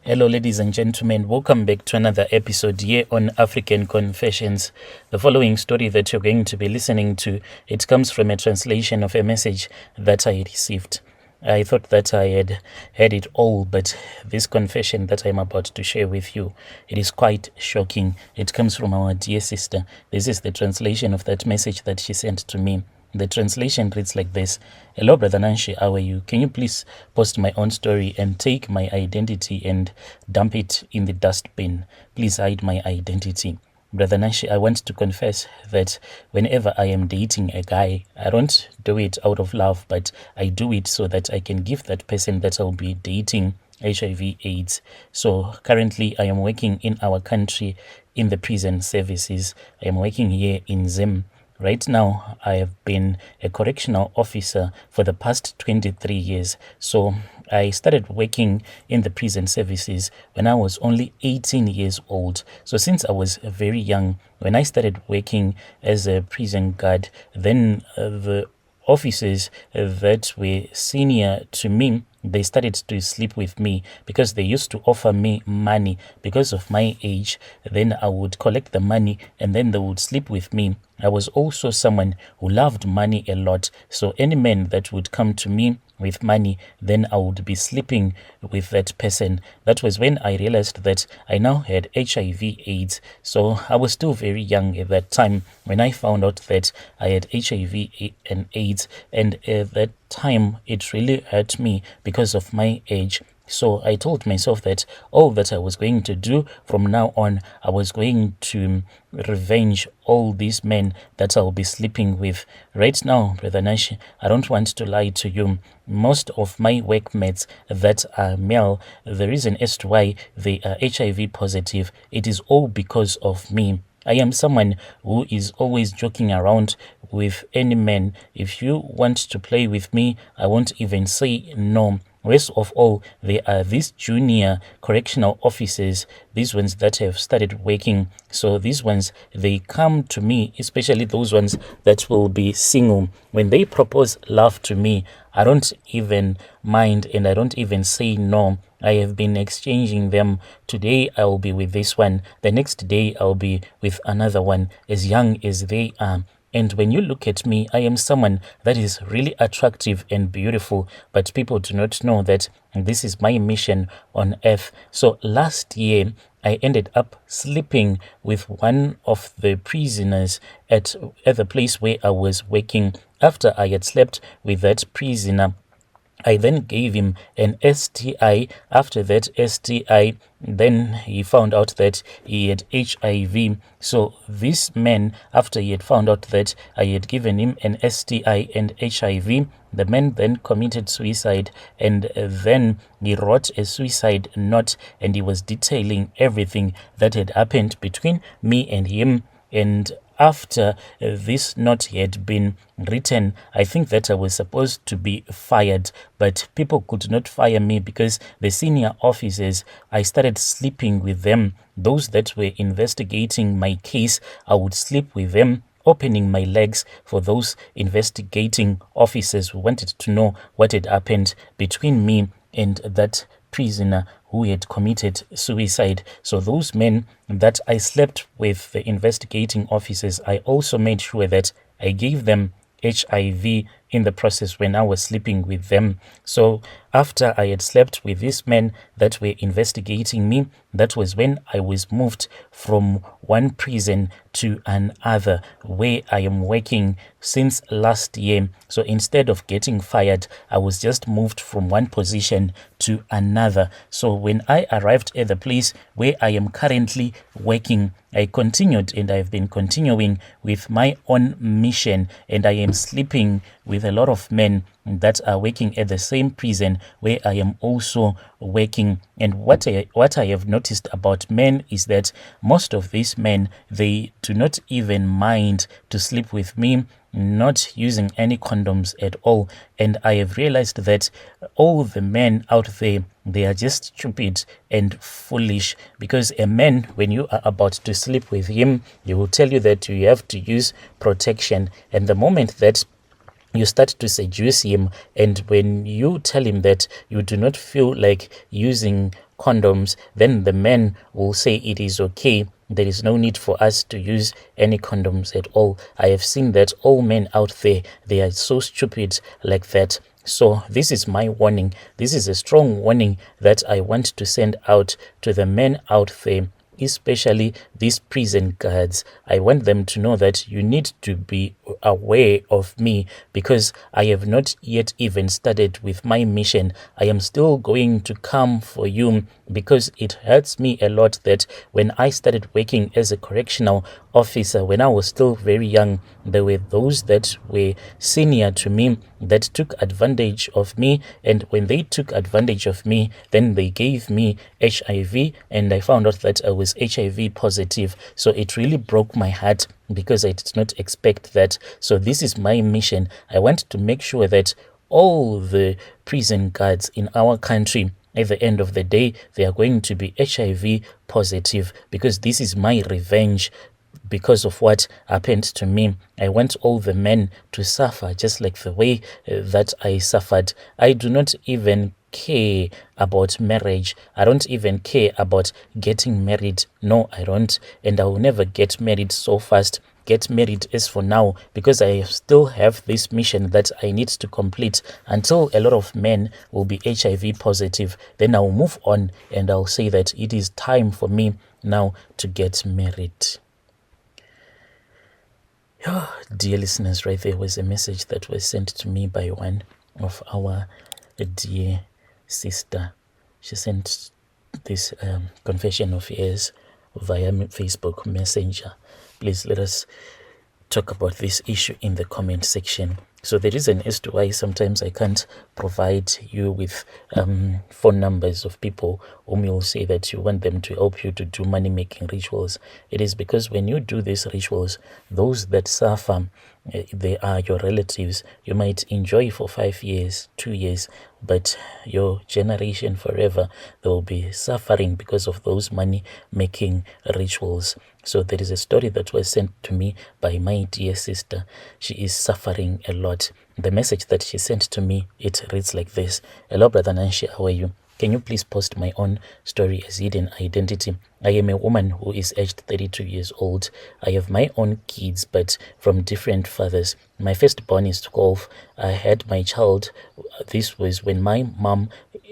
Hello, ladies and gentlemen. Welcome back to another episode here on African Confessions. The following story that you're going to be listening to, it comes from a translation of a message that I received. I thought that I had heard it all, but this confession that I'm about to share with you, it is quite shocking. It comes from our dear sister. This is the translation of that message that she sent to me. The translation reads like this. Hello, Brother Nanshi, how are you? Can you please post my own story and take my identity and dump it in the dustbin? Please hide my identity. Brother Nanshi, I want to confess that whenever I am dating a guy, I don't do it out of love, but I do it so that I can give that person that I'll be dating HIV AIDS. So currently I am working in our country in the prison services. I am working here in Zim. Right now, I have been a correctional officer for the past 23 years. So I started working in the prison services when I was only 18 years old. So since I was very young, when I started working as a prison guard, then the officers that were senior to me, they started to sleep with me because they used to offer me money because of my age. Then I would collect the money and then they would sleep with me. I was also someone who loved money a lot. So any man that would come to me with money, then I would be sleeping with that person. That was when I realized that I now had HIV AIDS. So I was still very young at that time when I found out that I had HIV and AIDS, and at that time it really hurt me because of my age. So I told myself that all that I was going to do from now on, I was going to revenge all these men that I'll be sleeping with. Right now, Brother Nash, I don't want to lie to you. Most of my workmates that are male, the reason as to why they are HIV positive, it is all because of me. I am someone who is always joking around with any man. If you want to play with me, I won't even say no. Worst of all, there are these junior correctional officers, these ones that have started working. So these ones, they come to me, especially those ones that will be single. When they propose love to me, I don't even mind and I don't even say no. I have been exchanging them. Today I will be with this one. The next day I'll be with another one, as young as they are. And when you look at me, I am someone that is really attractive and beautiful, but people do not know that this is my mission on earth. So last year, I ended up sleeping with one of the prisoners at the place where I was working. After I had slept with that prisoner, I then gave him an STI. After that STI, then he found out that he had HIV. So this man, after he had found out that I had given him an STI and HIV, the man then committed suicide, and then he wrote a suicide note and he was detailing everything that had happened between me and him. And after this note had been written, I think that I was supposed to be fired, but people could not fire me because the senior officers, I started sleeping with them. Those that were investigating my case, I would sleep with them, opening my legs for those investigating officers who wanted to know what had happened between me and that prisoner who had committed suicide. So those men that I slept with, the investigating officers, I also made sure that I gave them HIV in the process when I was sleeping with them. So after I had slept with these men that were investigating me, that was when I was moved from one prison to another where I am working since last year. So instead of getting fired, I was just moved from one position to another. So when I arrived at the place where I am currently working, I continued and I've been continuing with my own mission, and I am sleeping with a lot of men that are working at the same prison where I am also working. And what I have noticed about men is that most of these men, they do not even mind to sleep with me, not using any condoms at all. And I have realized that all the men out there, they are just stupid and foolish, because a man, when you are about to sleep with him, he will tell you that you have to use protection. And the moment that you start to seduce him, and when you tell him that you do not feel like using condoms, then the men will say it is okay. There is no need for us to use any condoms at all. I have seen that all men out there, they are so stupid like that. So this is my warning. This is a strong warning that I want to send out to the men out there, especially these prison guards. I want them to know that you need to be aware of me, because I have not yet even started with my mission. I am still going to come for you, because it hurts me a lot that when I started working as a correctional officer, when I was still very young, there were those that were senior to me that took advantage of me, and when they took advantage of me, then they gave me HIV, and I found out that I was HIV positive. So it really broke my heart, because I did not expect that. So this is my mission. I want to make sure that all the prison guards in our country, at the end of the day, they are going to be HIV positive, because this is my revenge because of what happened to me. I want all the men to suffer just like the way that I suffered. I do not even care about marriage. I don't even care about getting married. No, I don't. And I will never get married so fast. Get married as for now, because I still have this mission that I need to complete until a lot of men will be HIV positive. Then I'll move on and I'll say that it is time for me now to get married. Dear listeners, right there was a message that was sent to me by one of our dear sister. She sent this confession of hers via Facebook Messenger. Please let us talk about this issue in the comment section. So the reason as to why sometimes I can't provide you with phone numbers of people whom you'll say that you want them to help you to do money-making rituals, it is because when you do these rituals, those that suffer, they are your relatives. You might enjoy for 5 years, 2 years, but your generation forever, they will be suffering because of those money-making rituals. So there is a story that was sent to me by my dear sister. She is suffering a lot. The message that she sent to me, it reads like this. Hello, Brother Nanshi, how are you? Can you please post my own story as hidden identity? I am a woman who is aged 32 years old. I have my own kids, but from different fathers. My firstborn is 12. I had my child. This was when my mom,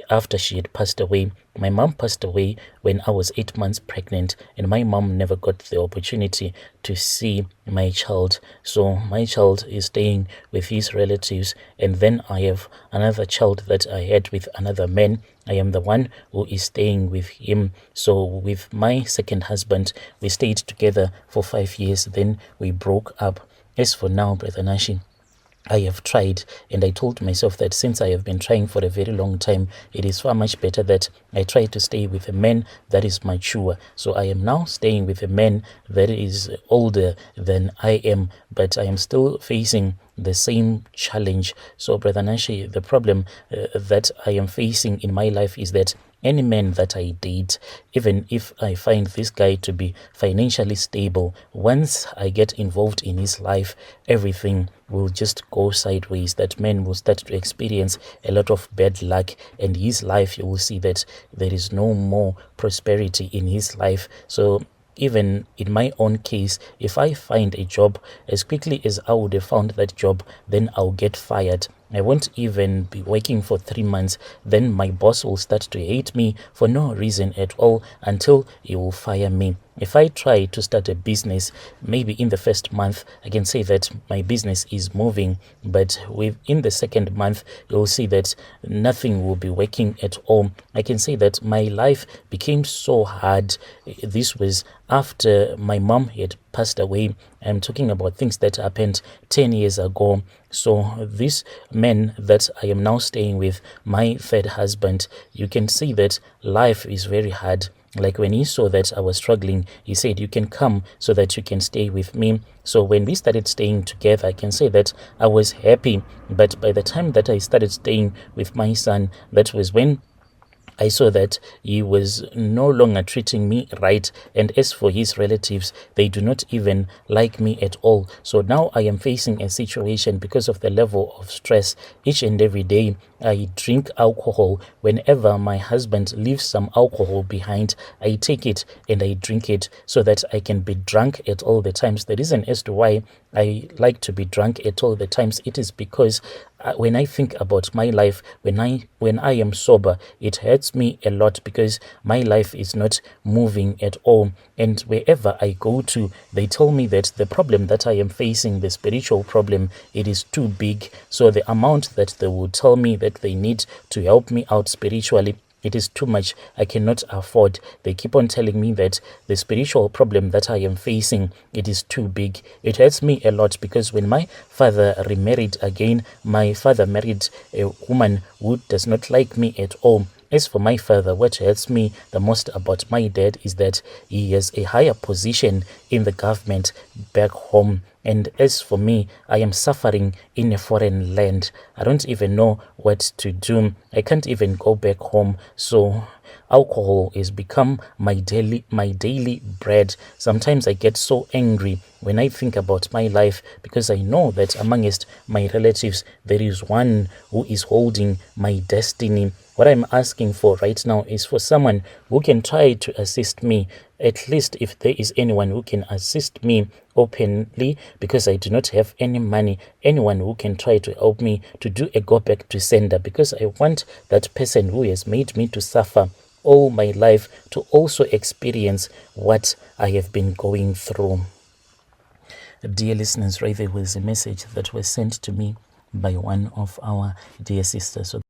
after she had passed away. My mom passed away when I was 8 months pregnant, and my mom never got the opportunity to see my child. So my child is staying with his relatives, and then I have another child that I had with another man. I am the one who is staying with him. So with my second husband, we stayed together for 5 years, then we broke up. As for now, Brother Nashi, I have tried, and I told myself that since I have been trying for a very long time, it is far much better that I try to stay with a man that is mature. So I am now staying with a man that is older than I am, but I am still facing the same challenge. So Brother Nashi, the problem that I am facing in my life is that any man that I date, even if I find this guy to be financially stable, once I get involved in his life, everything will just go sideways. That man will start to experience a lot of bad luck, and his life, you will see that there is no more prosperity in his life. So even in my own case, if I find a job, as quickly as I would have found that job, then I'll get fired. I won't even be working for 3 months. Then my boss will start to hate me for no reason at all until he will fire me. If I try to start a business, maybe in the first month, I can say that my business is moving, but within the second month, you'll see that nothing will be working at all. I can say that my life became so hard. This was after my mom had passed away. I'm talking about things that happened 10 years ago. So this man that I am now staying with, my third husband, you can see that life is very hard. Like when he saw that I was struggling, he said, you can come so that you can stay with me. So when we started staying together, I can say that I was happy. But by the time that I started staying with my son, that was when I saw that he was no longer treating me right, and as for his relatives, they do not even like me at all. So now I am facing a situation because of the level of stress. Each and every day I drink alcohol. Whenever my husband leaves some alcohol behind, I take it and I drink it so that I can be drunk at all the times. The reason as to why I like to be drunk at all the times, it is because when I think about my life, when I am sober, it hurts me a lot because my life is not moving at all. And wherever I go to, they tell me that the problem that I am facing, the spiritual problem, it is too big. So the amount that they will tell me that they need to help me out spiritually, it is too much. I cannot afford. They keep on telling me that the spiritual problem that I am facing, it is too big. It hurts me a lot because when my father remarried again, my father married a woman who does not like me at all. As for my father, what hurts me the most about my dad is that he has a higher position in the government back home. And as for me, I am suffering in a foreign land. I don't even know what to do. I can't even go back home. So alcohol has become my daily bread. Sometimes I get so angry when I think about my life because I know that amongst my relatives there is one who is holding my destiny. What I'm asking for right now is for someone who can try to assist me, at least if there is anyone who can assist me openly, because I do not have any money. Anyone who can try to help me to do a go back to sender, because I want that person who has made me to suffer all my life to also experience what I have been going through. Dear listeners, right there was a message that was sent to me by one of our dear sisters. So